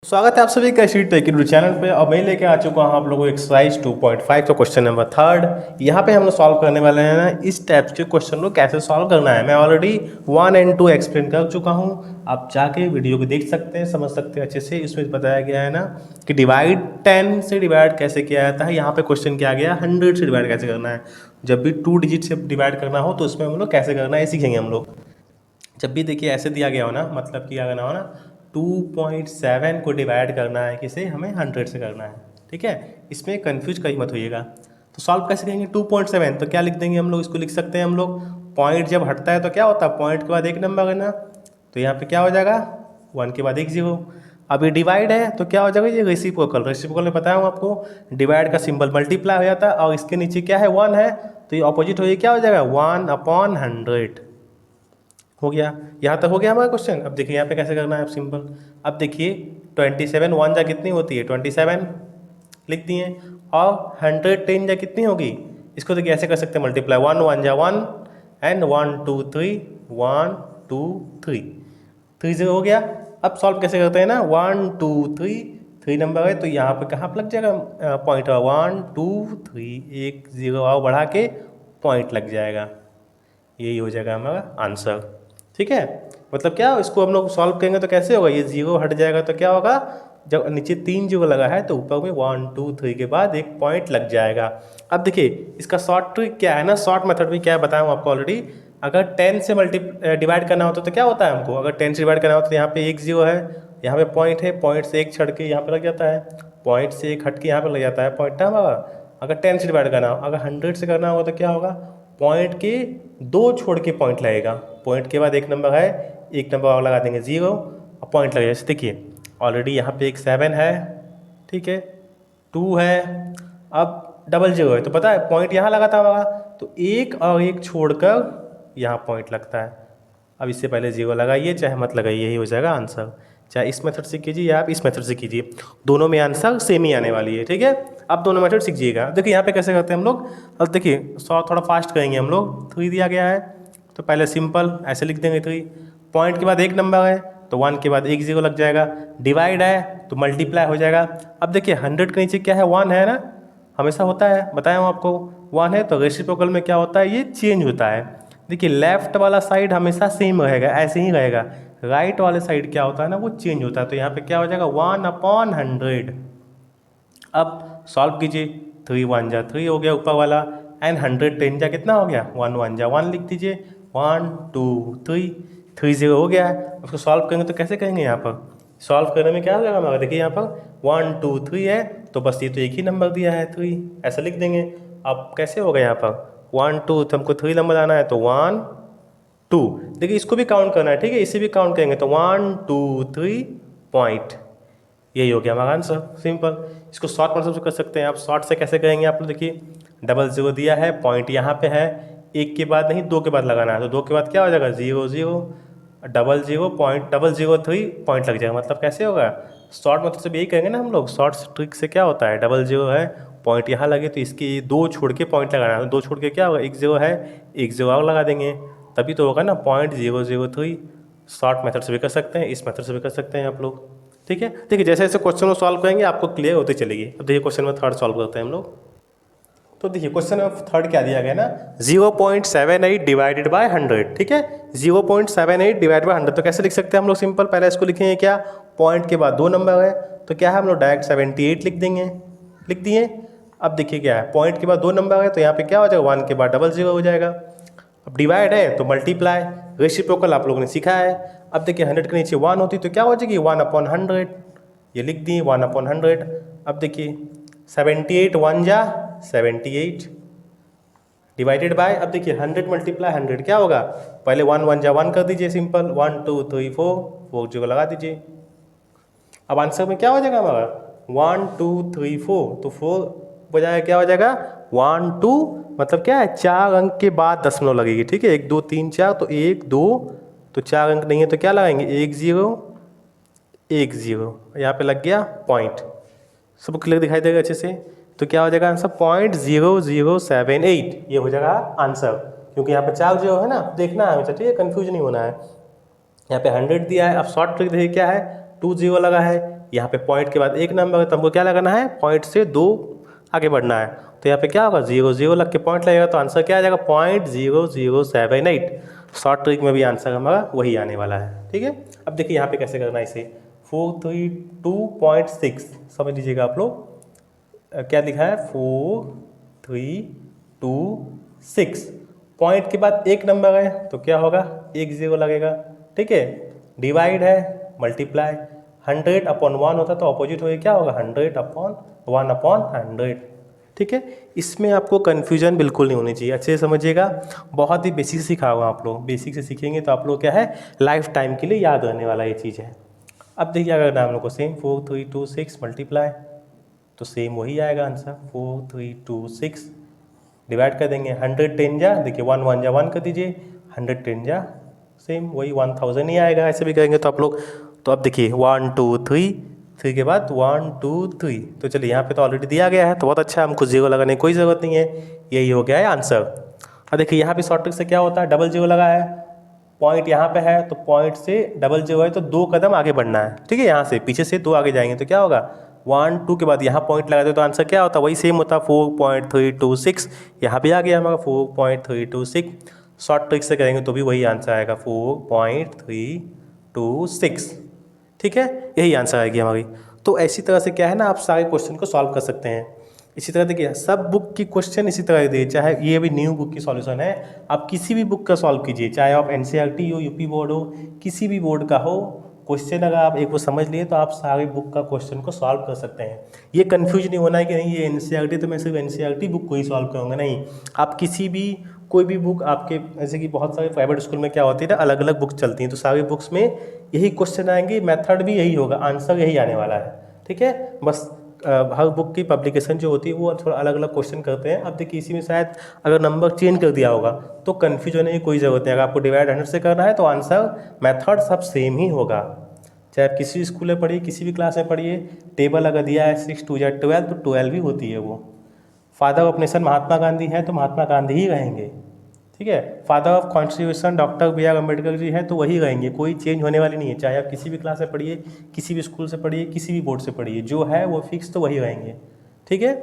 स्वागत है आप सभी का शीट टेक्निकल चैनल पे। और मैं लेके आ चुका हूँ आप लोगों को एक्सरसाइज 2.5 का क्वेश्चन नंबर 3। यहाँ पे हम लोग सॉल्व करने वाले हैं ना इस टाइप के क्वेश्चन को कैसे सॉल्व करना है। मैं ऑलरेडी 1 और 2 एक्सप्लेन कर चुका हूँ, आप जाके वीडियो को देख सकते हैं, समझ सकते हैं अच्छे से। इसमें बताया गया है ना कि डिवाइड 10 से डिवाइड कैसे किया जाता है। यहाँ पे क्वेश्चन क्या गया 100 से डिवाइड कैसे करना है। जब भी 2 डिजिट से डिवाइड करना हो तो उसमें हम लोग कैसे करना है सीखेंगे हम लोग। जब भी देखिए ऐसे दिया गया हो ना, मतलब क्या करना हो ना 2.7 को डिवाइड करना है किसे, हमें 100 से करना है। ठीक है, इसमें कंफ्यूज कहीं मत होइएगा। तो सॉल्व कैसे करेंगे 2.7, तो क्या लिख देंगे हम लोग, इसको लिख सकते हैं हम लोग पॉइंट जब हटता है तो क्या होता है, पॉइंट के बाद एक नंबर है ना, तो यहाँ पे क्या हो जाएगा 1 के बाद एक जीरो। अब ये डिवाइड है तो क्या हो जाएगा, ये रेसिप्रोकल। रेसिप्रोकल में बताया हूँ आपको, डिवाइड का सिंबल मल्टीप्लाई हो जाता है और इसके नीचे क्या है 1 है, तो ये ऑपोजिट हो ये क्या हो जाएगा 1/100 हो गया। यहाँ तक हो गया हमारा क्वेश्चन। अब देखिए यहाँ पे कैसे करना है, अब सिंपल। अब देखिए 27 1 जा कितनी होती है 27 लिख दिए, और 110 जा कितनी होगी, इसको देखिए ऐसे कर सकते हैं मल्टीप्लाई, 1 1 जा 1 एंड 1 2 3 1 2 3 3 0 हो गया। अब सॉल्व कैसे करते हैं ना 1 2 3 3 नंबर है तो यहाँ पे कहाँ पर लग जाएगा पॉइंट, 1 2 3 1 0 और बढ़ा के पॉइंट लग जाएगा। यही हो जाएगा हमारा आंसर। ठीक है, मतलब क्या इसको हम लोग सॉल्व करेंगे तो कैसे होगा, ये जीरो हट जाएगा तो क्या होगा, जब नीचे 3 जीरो लगा है तो ऊपर में 1 2 3 के बाद एक पॉइंट लग जाएगा। अब देखिए इसका शॉर्ट ट्रिक क्या है ना, शॉर्ट मेथड भी क्या है बताया हूँ आपको ऑलरेडी। अगर 10 से डिवाइड करना होता तो क्या होता है हमको, अगर 10 से डिवाइड करना होता तो यहाँ पे एक जीरो है, यहाँ पे पॉइंट है, पॉइंट से एक छड़ के यहाँ पे लग जाता है, पॉइंट से एक हट के यहाँ पे लग जाता है पॉइंट ना हमारा। अगर 10 से डिवाइड करना हो, अगर 100 से करना होगा तो क्या होगा, पॉइंट के 2 छोड़ के पॉइंट लगेगा, पॉइंट के बाद एक नंबर है, एक नंबर और लगा देंगे जीरो और पॉइंट लगेगा। जैसे देखिए ऑलरेडी यहाँ पे एक 7 है, ठीक है 2 है, अब डबल जीरो है तो पता है पॉइंट यहाँ लगा था हमारा, तो एक और एक छोड़कर यहाँ पॉइंट लगता है। अब इससे पहले जीरो लगाइए चाहे मत लगाइए, यही हो जाएगा आंसर। चाहे इस मेथड से कीजिए या आप इस मेथड से कीजिए, दोनों में आंसर सेम ही आने वाली है। ठीक है, आप दोनों मेथड सीखिएगा। देखिए यहाँ पे कैसे करते हैं हम लोग, अब देखिए थोड़ा फास्ट करेंगे हम लोग। 3 दिया गया है तो पहले सिंपल ऐसे लिख देंगे 3, पॉइंट के बाद एक नंबर है तो 1 के बाद एक जीरो लग जाएगा, डिवाइड है तो मल्टीप्लाई हो जाएगा। अब देखिए 100 के नीचे क्या है 1 है ना, हमेशा होता है, बताया हूँ आपको 1 है तो रेसिप्रोकल में क्या होता है, ये चेंज होता है। देखिए लेफ्ट वाला साइड हमेशा सेम रहेगा, ऐसे ही रहेगा, राइट वाले साइड क्या होता है ना वो चेंज होता है। तो यहाँ पे क्या हो जाएगा 1/100। अब सॉल्व कीजिए, 3 1 जा 3 हो गया ऊपर वाला, एंड 110 जा कितना हो गया 1 1 जा 1 लिख दीजिए, 1 2 3 3 0 हो गया है। उसको सॉल्व करेंगे तो कैसे करेंगे, यहाँ पर सॉल्व करने में क्या हो जाएगा हमारा, देखिए यहाँ पर 1 2 3 है तो बस ये तो एक ही नंबर दिया है 3, ऐसा लिख देंगे। अब कैसे होगा यहाँ पर 1 2 तो हमको 3 नंबर आना है तो 1 2, देखिए इसको भी काउंट करना है, ठीक है इसे भी काउंट करेंगे तो 1 2 3 पॉइंट, यही हो गया हमारा आंसर सिंपल। इसको शॉर्ट मतलब से कर सकते हैं आप, शॉर्ट से कैसे करेंगे आप लोग, देखिए डबल जीरो दिया है, पॉइंट यहाँ पे है, एक के बाद नहीं 2 के बाद लगाना है, तो 2 के बाद क्या हो जाएगा 0 0 double zero point double zero 3 point लग जाएगा। मतलब कैसे होगा, शॉर्ट मतलब से भी यही करेंगे ना हम लोग। शॉर्ट ट्रिक से क्या होता है, डबल जीरो है पॉइंट यहाँ लगे तो इसके 2 छोड़ के पॉइंट लगाना है, तो 2 छोड़ के क्या होगा एक जीरो है, एक जीरो और लगा देंगे, तभी तो होगा ना .003। शॉर्ट मेथड से भी कर सकते हैं, इस मेथड से भी कर सकते हैं आप लोग। ठीक है, देखिए जैसे जैसे क्वेश्चन को सॉल्व करेंगे आपको क्लियर होती चलेगी। अब देखिए क्वेश्चन में थर्ड सॉल्व करते हैं हम लोग। तो देखिए क्वेश्चन में थर्ड क्या दिया गया ना 0.78 डिवाइडेड बाय 100। ठीक है, 0.78 डिवाइड बाय 100 तो कैसे लिख सकते हैं हम लोग, सिंपल पहले इसको लिखेंगे क्या, पॉइंट के बाद 2 नंबर है तो क्या है हम लोग डायरेक्ट 78 लिख देंगे, लिख दिए। अब देखिए क्या है, पॉइंट के बाद 2 नंबर है तो यहाँ पे क्या हो जाएगा 1 के बाद डबल जीरो हो जाएगा। अब डिवाइड है तो मल्टीप्लाई, रेसिप्रोकल आप लोगों ने सीखा है। अब देखिए 100 के नीचे 1 होती तो क्या हो जाएगी 1/100, ये लिख दिए 1/100। अब देखिए 78 1 जा 78 डिवाइडेड बाय, अब देखिए 100 मल्टीप्लाई 100 क्या होगा, पहले 1 1 जा 1 कर दीजिए सिंपल, 1 2 3 4 4 जगह लगा दीजिए। अब आंसर में क्या हो जाएगा हमारा 1 2 3 4, तो 4 बजाय क्या हो जाएगा 1 2, मतलब क्या है 4 अंक के बाद दशमलव लगेगी। ठीक है 1 2 3 4, तो 1 2 तो 4 अंक नहीं है तो क्या लगाएंगे 1 0 1 0, यहाँ पे लग गया पॉइंट। सब क्लियर दिखाई देगा अच्छे से, तो क्या हो जाएगा आंसर .0078, ये हो जाएगा आंसर। क्योंकि यहाँ पे 4 जीरो है ना, देखना है हमेशा, ठीक है कंफ्यूज नहीं होना है। यहाँ पे 100 दिया है, अब शॉर्ट ट्रिक देखिए क्या है, 2 0 लगा है, यहाँ पे पॉइंट के बाद एक नंबर है तो हमको क्या लगाना है, पॉइंट से 2 आगे बढ़ना है। तो यहाँ पे क्या होगा, 0 0 लग के पॉइंट लगेगा तो आंसर क्या आ जाएगा, 0.0078। शॉर्ट ट्रिक में भी आंसर हमारा वही आने वाला है। ठीक है, अब देखिए यहाँ पे कैसे करना है इसे, 432.6 समझ लीजिएगा आप लोग, क्या लिखा है 4326, पॉइंट के बाद एक नंबर है तो क्या होगा, 1 0 लगेगा। ठीक है, डिवाइड है, मल्टीप्लाई, 100/1 होता तो अपोजिट होगा क्या होगा, 100/1/100। ठीक है, इसमें आपको कन्फ्यूजन बिल्कुल नहीं होनी चाहिए, अच्छे से समझिएगा, बहुत ही बेसिक सिखाऊंगा आप लोग, बेसिक से सीखेंगे तो आप लोग क्या है लाइफ टाइम के लिए याद रहने वाला ये चीज़ है। अब देखिए अगर नाम लोग को सेम 4326 मल्टीप्लाई तो सेम वही आएगा आंसर, 4326 डिवाइड कर देंगे, 110 जा, देखिए 1 1 जा 1 कर दीजिए, 110 जा सेम वही 1000 ही आएगा, ऐसे भी करेंगे तो आप लोग। तो अब देखिए 1 2 3 3 के बाद 1 2 3, तो चलिए यहाँ पे तो ऑलरेडी दिया गया है तो बहुत अच्छा, हमको 0 लगाने की कोई ज़रूरत नहीं है, यही हो गया है आंसर। अब देखिए यहाँ पे शॉर्ट ट्रिक से क्या होता है, डबल 0 लगा है, पॉइंट यहाँ पे है तो पॉइंट से डबल 0 है तो 2 कदम आगे बढ़ना है। ठीक है, यहाँ से पीछे से 2 आगे जाएंगे तो क्या होगा, 1 2 के बाद यहाँ पॉइंट लगा दो तो आंसर क्या होता है, वही सेम होता, 4.326, यहाँ भी आ गया हमारा 4.326, शॉर्ट ट्रिक से करेंगे तो भी वही आंसर आएगा 4.326। ठीक है, यही आंसर आएगी हमारी। तो ऐसी तरह से क्या है ना, आप सारे क्वेश्चन को सॉल्व कर सकते हैं। इसी तरह देखिए सब बुक की क्वेश्चन इसी तरह दिए, चाहे ये भी न्यू बुक की सॉल्यूशन है, आप किसी भी बुक का सॉल्व कीजिए, चाहे आप NCERT हो, यूपी बोर्ड हो, किसी भी बोर्ड का हो, क्वेश्चन अगर आप एक वो समझ लिए तो आप सारे बुक का क्वेश्चन को सॉल्व कर सकते हैं। ये कंफ्यूज नहीं होना है कि नहीं ये NCERT तो मैं सिर्फ NCERT बुक को ही सॉल्व करूँगा, नहीं, आप किसी भी कोई भी बुक आपके, जैसे कि बहुत सारे प्राइवेट स्कूल में क्या होती है ना, अलग अलग बुक चलती हैं तो सारी बुक्स में यही क्वेश्चन आएंगे, मेथड भी यही होगा, आंसर यही आने वाला है। ठीक है, बस हर बुक की पब्लिकेशन जो होती है वो थोड़ा अलग अलग क्वेश्चन करते हैं। अब देखिए इसी में शायद अगर नंबर चेंज कर दिया होगा तो कन्फ्यूज होने की कोई ज़रूरत नहीं, अगर आपको डिवाइड 100 से करना है तो आंसर मेथड सब सेम ही होगा, चाहे आप किसी स्कूल में पढ़िए, किसी भी क्लास में पढ़िए, टेबल अगर दिया है 6 2 या 12 तो 12 ही होती है वो। Father of nation Mahatma Gandhi है तो महात्मा गांधी ही रहेंगे। ठीक है, father of constitution doctor B R Ambedkar ji है तो वही रहेंगे, कोई चेंज होने वाली नहीं है, चाहे आप किसी भी क्लास से पढ़िए, किसी भी स्कूल से पढ़िए, किसी भी बोर्ड से पढ़िए, जो है वो फिक्स तो वही रहेंगे। ठीक है,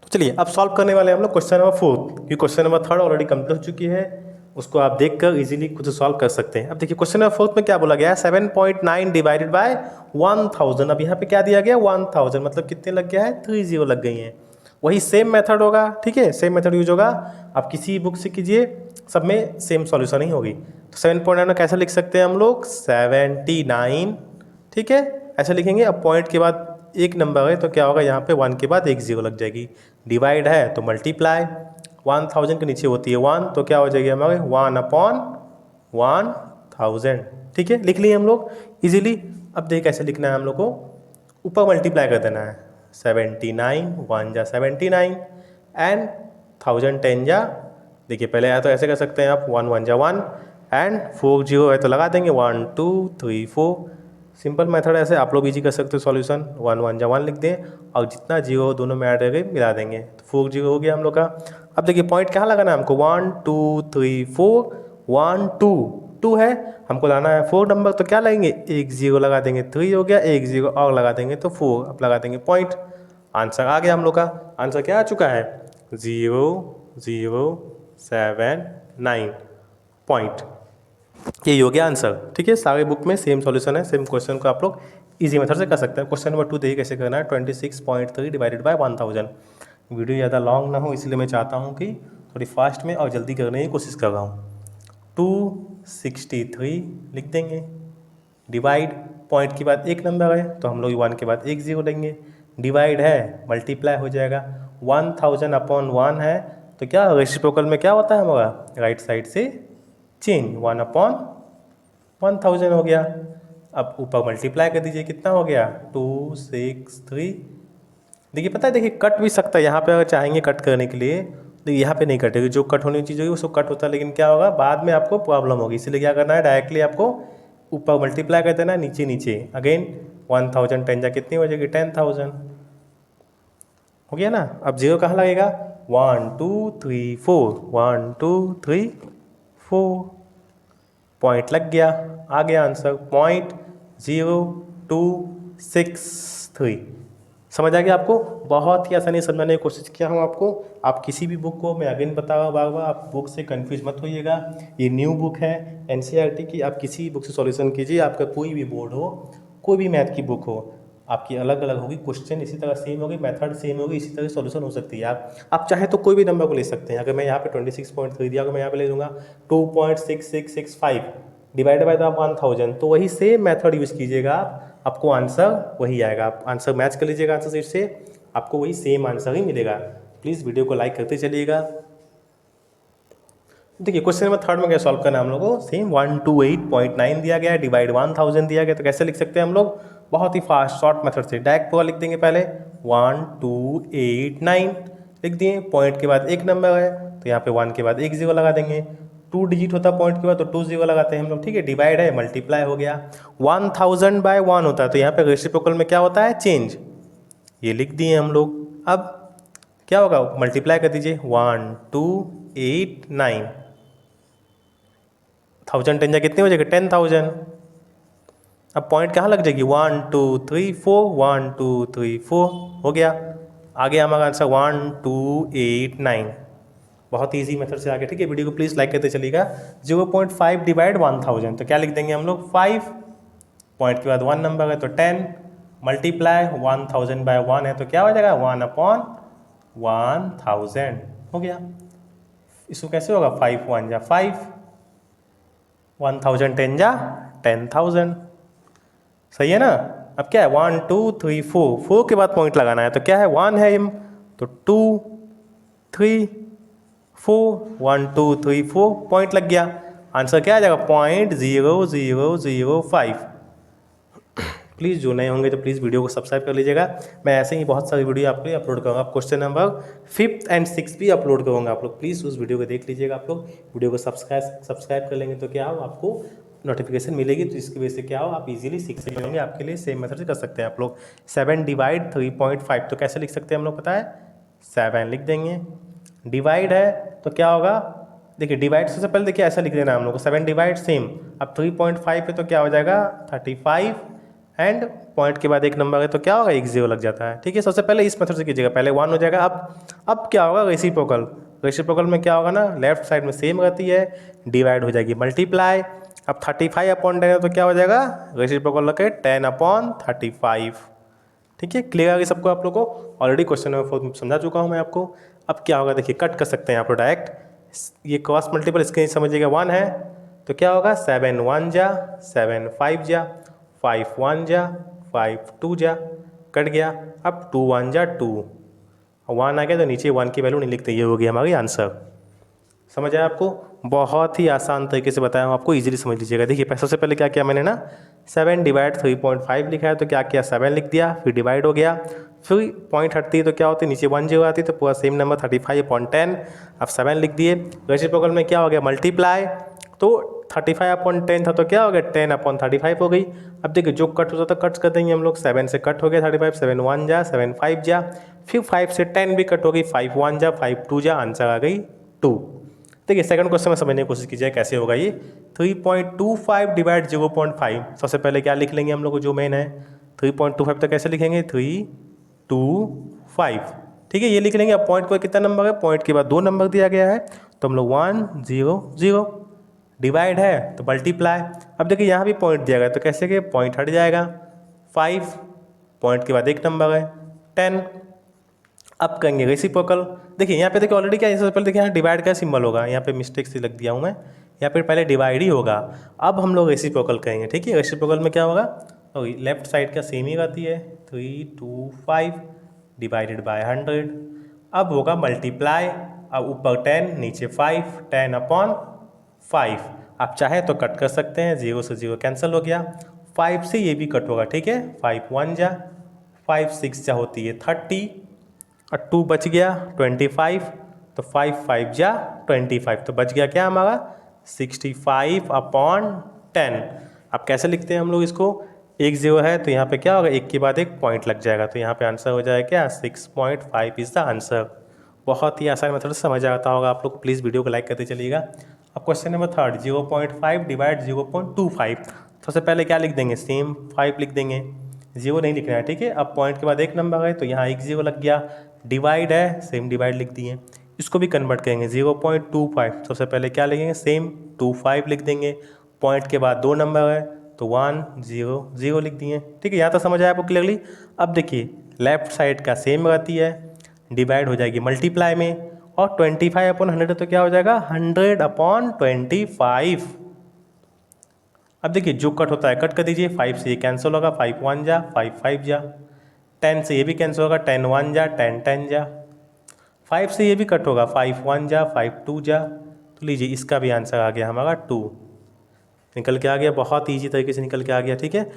तो चलिए अब सॉल्व करने वाले हैं हम लोग क्वेश्चन नंबर 4, क्योंकि क्वेश्चन नंबर 3 ऑलरेडी कंप्लीट हो चुकी है, उसको आप देखकर इजीली खुद सॉल्व कर सकते हैं। अब देखिए क्वेश्चन नंबर 4 में क्या बोला गया है, 7.9 डिवाइडेड बाय 1000। अब यहाँ पे क्या दिया गया 1000, मतलब कितने लग गया है, 3 0 लग गई हैं। वही सेम मेथड होगा, ठीक है, सेम मेथड यूज होगा, आप किसी बुक से कीजिए, सब में सेम सॉल्यूशन ही होगी। तो 7.9 में कैसे लिख सकते हैं हम लोग, 79। ठीक है, ऐसे लिखेंगे। अब पॉइंट के बाद एक नंबर है तो क्या होगा, यहाँ पे 1 के बाद 1 0 लग जाएगी, डिवाइड है तो मल्टीप्लाई, 1000 के नीचे होती है 1 तो क्या हो जाएगी हमारे 1/1000। ठीक है, लिख लिए हम लोग इजीली। अब देखिए कैसे लिखना है हम लोग को, ऊपर मल्टीप्लाई कर देना है, 79 1 जा 79 एंड 1000 10 जा, देखिए पहले आया तो ऐसे कर सकते हैं आप, 1 1 जा 1 एंड 4 0 है तो लगा देंगे 1 2 3 4। सिंपल मेथड ऐसे आप लोग इजी कर सकते हो सॉल्यूशन, 1 1 जा 1 लिख दें और जितना जीरो दोनों में ऐड करके मिला देंगे तो 4 0 हो गया हम लोग का। अब देखिए पॉइंट कहाँ लगाना है हमको, 1 2 3 4, 1 2 2 है, हमको लाना है 4 नंबर तो क्या लगेंगे, 1 0 लगा देंगे, 3 हो गया, 1 0 और लगा देंगे तो 4, अब लगा देंगे पॉइंट, आंसर आ गया हम लोग का। आंसर क्या आ चुका है, 0079 पॉइंट, ये हो गया आंसर। ठीक है, सारे बुक में सेम सॉल्यूशन है, सेम क्वेश्चन को आप लोग इजी मेथड से कर सकते हैं। क्वेश्चन नंबर 2 देखिए कैसे करना है, 26.3 डिवाइडेड बाय 1000। वीडियो ज़्यादा लॉन्ग ना हो इसलिए मैं चाहता हूँ कि थोड़ी फास्ट में और जल्दी करने की कोशिश कर रहा हूँ। 263 लिख देंगे, डिवाइड, पॉइंट के बाद एक नंबर है तो हम लोग 1 के बाद 1 0 लेंगे, डिवाइड है मल्टीप्लाई हो जाएगा, 1000/1 है तो क्या रेसिप्रोकल में क्या होता है हमारा, राइट साइड से चेंज, 1/1000 हो गया। अब ऊपर मल्टीप्लाई कर दीजिए, कितना हो गया 263। देखिए पता है, देखिए कट भी सकता है यहाँ पे, अगर चाहेंगे कट करने के लिए तो यहाँ पे नहीं कटेगी, जो कट होने की चीज़ होगी उसको कट होता है, लेकिन क्या होगा बाद में आपको प्रॉब्लम होगी, इसलिए क्या करना है, डायरेक्टली आपको ऊपर मल्टीप्लाई कर देना है, नीचे नीचे अगेन 1000 10 जा कितनी हो जाएगी, 10000 हो गया ना। अब जीरो कहाँ लगेगा, 1 2 3 4, 1 2 3 4, पॉइंट लग गया, आ गया आंसर, पॉइंट 0,263। समझ आ गया आपको? बहुत ही आसानी से समझाने की कोशिश किया हूँ आपको। आप किसी भी बुक को, मैं अगेन बता रहा हूँ बार बार, आप बुक से कंफ्यूज मत होइएगा। ये न्यू बुक है एनसीईआरटी की, आप किसी बुक से सॉल्यूशन कीजिए। आपका कोई भी बोर्ड हो, कोई भी मैथ की बुक हो, आपकी अलग अलग होगी, क्वेश्चन इसी तरह सेम होगी, मेथड सेम होगी, इसी तरह सॉल्यूशन हो सकती है। आप चाहे तो कोई भी नंबर को ले सकते हैं। अगर मैं यहाँ पे 26.3 दिया, अगर मैं यहाँ पे ले लूँगा 2.6665 डिवाइड बाय द 1000, तो वही सेम मेथड यूज़ कीजिएगा आप, आपको आंसर वही आएगा। आप आंसर मैच कर लीजिएगा आंसर शीट से, आपको वही सेम आंसर ही मिलेगा। प्लीज़ वीडियो को लाइक करते चलिएगा। देखिए क्वेश्चन नंबर थर्ड में क्या सॉल्व करना है हम लोग को। सेम 128.9 दिया गया है, डिवाइड 1000 दिया गया, तो कैसे लिख सकते हैं हम लोग? बहुत ही फास्ट शॉर्ट मेथड से डायरेक्ट पूरा लिख देंगे। पहले 1289 लिख दिए, पॉइंट के बाद एक नंबर है तो यहाँ पे 1 के बाद एक जीरो लगा देंगे। 2 डिजिट होता है पॉइंट के बाद तो 2 जीरो लगाते हैं हम लोग, ठीक है। डिवाइड है, मल्टीप्लाई हो गया। 1000/1 होता है तो यहाँ पे रेसिप्रोकल में क्या होता है? चेंज। ये लिख दिए हम लोग। अब क्या होगा? मल्टीप्लाई कर दीजिए। 1289, 1000 10 कितने हो जाएगा? 10,000। अब पॉइंट कहाँ लग जाएगी? 1 2 3 4, 1 2 3 4 हो गया। आगे हमारा आंसर 1289। बहुत ईजी मेथड से आगे, ठीक है। वीडियो को प्लीज़ लाइक करते चलिएगा। 0.5 डिवाइड 1000, तो क्या लिख देंगे हम लोग? 5, पॉइंट के बाद 1 नंबर है तो 10, मल्टीप्लाई 1000/1 है तो क्या हो जाएगा? 1/1000 हो गया। इसको कैसे होगा? 5 1 जा 5, 1000 10 जा 10,000। सही है ना? अब क्या है? 1 2 3 4, 4 के बाद पॉइंट लगाना है तो क्या है? 1 है एम, तो 2 3 4, 1 2 3 4 पॉइंट लग गया। आंसर क्या आ जाएगा? 0.0005। प्लीज़ जो नए होंगे तो प्लीज़ वीडियो को सब्सक्राइब कर लीजिएगा। मैं ऐसे ही बहुत सारी वीडियो आपके लिए अपलोड करूँगा। Question number 5th and 6th भी अपलोड करूँगा। आप लोग प्लीज़ उस वीडियो को देख लीजिएगा। आप लोग वीडियो को सब्सक्राइब कर लेंगे तो क्या हो, आपको नोटिफिकेशन मिलेगी, तो इसकी वजह से क्या हो, आप इजीली सीख सकेंगे। आपके लिए सेम मेथड से कर सकते हैं आप लोग। 7 डिवाइड 3.5, तो कैसे लिख सकते हैं हम लोग पता है? 7 लिख देंगे। डिवाइड है तो क्या होगा? देखिए डिवाइड सबसे पहले देखिए ऐसा लिख देना हम लोग को, 7 डिवाइड सेम। अब 3.5 है तो क्या हो जाएगा? 35, एंड पॉइंट के बाद एक नंबर है तो क्या होगा? एक जीरो लग जाता है, ठीक है। सबसे पहले इस मेथड से कीजिएगा, पहले 1 हो जाएगा। अब क्या होगा? रेसिप्रोकल। रेसिप्रोकल में क्या होगा ना, लेफ्ट साइड में सेम रहती है, डिवाइड हो जाएगी मल्टीप्लाई। अब 35/10 है तो क्या हो जाएगा? रेसिप्रोकल लगे 10/35, ठीक है। क्लियर आ गई सबको आप लोग को? ऑलरेडी क्वेश्चन नंबर 4 समझा चुका हूँ मैं आपको। अब क्या होगा देखिए, कट कर सकते हैं आप लोग डायरेक्ट। ये क्रॉस मल्टीपल इसके समझिएगा, 1 है तो क्या होगा? 7 1 जा 7 5 जा 5 1 जा 5 2 जा, कट गया। अब 2 1 जा 2, 1 आ गया तो नीचे 1 की वैल्यू नहीं लिखते, ये हो गया हमारी आंसर। समझ आया आपको? बहुत ही आसान तरीके से बताया हूँ आपको, इजीली समझ लीजिएगा। देखिए सबसे पहले क्या किया मैंने ना, 7 डिवाइड 3.5 लिखा है तो क्या किया? 7 लिख दिया, फिर डिवाइड हो गया, फिर पॉइंट हटती है तो क्या होती है? नीचे 1 जीरो आती है तो पूरा सेम नंबर 35/10। अब 7 लिख दिए। रेसिप्रोकल में क्या हो गया? मल्टीप्लाई, तो 35/10 था तो क्या हो गया? 10/35 हो गई। अब देखिए जो कट होता था कट कर देंगे हम लोग। 7 से कट हो गया 35, 7 1 जा 7 5 जा, फिर 5 से 10 भी कट हो गई, 5 1 जा 5 2 जा, आंसर आ गई 2। देखिए सेकंड क्वेश्चन में समझने की कोशिश कीजिए कैसे होगा ये। 3.25 डिवाइड 0.5, सबसे पहले क्या लिख लेंगे हम लोग को जो मेन है? 3.25 तो कैसे लिखेंगे? 3 2 5, ठीक है, ये लिख लेंगे। अब पॉइंट पर कितना नंबर है? पॉइंट के बाद 2 नंबर दिया गया है तो हम लोग 1 0 0, डिवाइड है तो मल्टीप्लाई। अब देखिए यहाँ भी पॉइंट दिया गया तो कैसे कि पॉइंट हट जाएगा। 5, पॉइंट के बाद एक नंबर है 10। अब करेंगे रेसिप्रोकल। देखिए यहाँ पे देखिए ऑलरेडी क्या है, सबसे पहले देखिए यहाँ डिवाइड का सिंबल होगा, यहाँ पे मिस्टेक से लग दिया हूँ मैं, यहाँ पे पहले डिवाइड ही होगा। अब हम लोग रेसिप्रोकल करेंगे, ठीक है। रेसिप्रोकल में क्या होगा? तो लेफ्ट साइड का सेम ही रहती है, 3 2 5 डिवाइडेड बाय 100। अब होगा मल्टीप्लाई, अब ऊपर 10 नीचे 5, 10/5। आप चाहे तो कट कर सकते हैं, 0 से 0 कैंसिल हो गया, 5 से ये भी कट होगा, ठीक है। 5 1 जा 5 6 जा होती है 30, और 2 बच गया 25, तो 5 5 जा 25, तो बच गया क्या हमारा? 65/10। अब कैसे लिखते हैं हम लोग इसको? एक जीरो है तो यहाँ पे क्या होगा? एक के बाद एक पॉइंट लग जाएगा, तो यहाँ पे आंसर हो जाएगा क्या? 6.5 इज द आंसर। बहुत ही आसान मेथड से समझ आता होगा आप लोग, प्लीज़ वीडियो को लाइक करते चलिएगा। अब क्वेश्चन नंबर थर्ड, 0.5 डिवाइड 0.25, सबसे पहले क्या लिख देंगे, सेम 5 लिख देंगे, 0 नहीं लिखना है, ठीक है। अब पॉइंट के बाद एक नंबर है तो यहाँ एक 0 लग गया, डिवाइड है, सेम डिवाइड लिख दिए। इसको भी कन्वर्ट करेंगे 0.25, सबसे पहले क्या लिखेंगे, सेम 25 लिख देंगे। पॉइंट के बाद 2 नंबर है तो 1 0 0 लिख दिए, ठीक है। यहाँ तक समझ आया आपको क्लियरली। अब देखिए लेफ्ट साइड का सेम रहती है, डिवाइड हो जाएगी मल्टीप्लाई में, और 25/100 तो क्या हो जाएगा, 100/25। अब देखिए जो कट होता है कट कर दीजिए, 5 से ये कैंसिल होगा, 5 1 जा, 5 5 जा, 10 से ये भी कैंसिल होगा, 10 1 जा, 10 10 जा, 5 से ये भी कट होगा, 5 1 जा, 5 2 जा। तो लीजिए इसका भी आंसर आ गया हमारा 2, निकल के आ गया, बहुत ईजी तरीके से निकल के आ गया, ठीक है।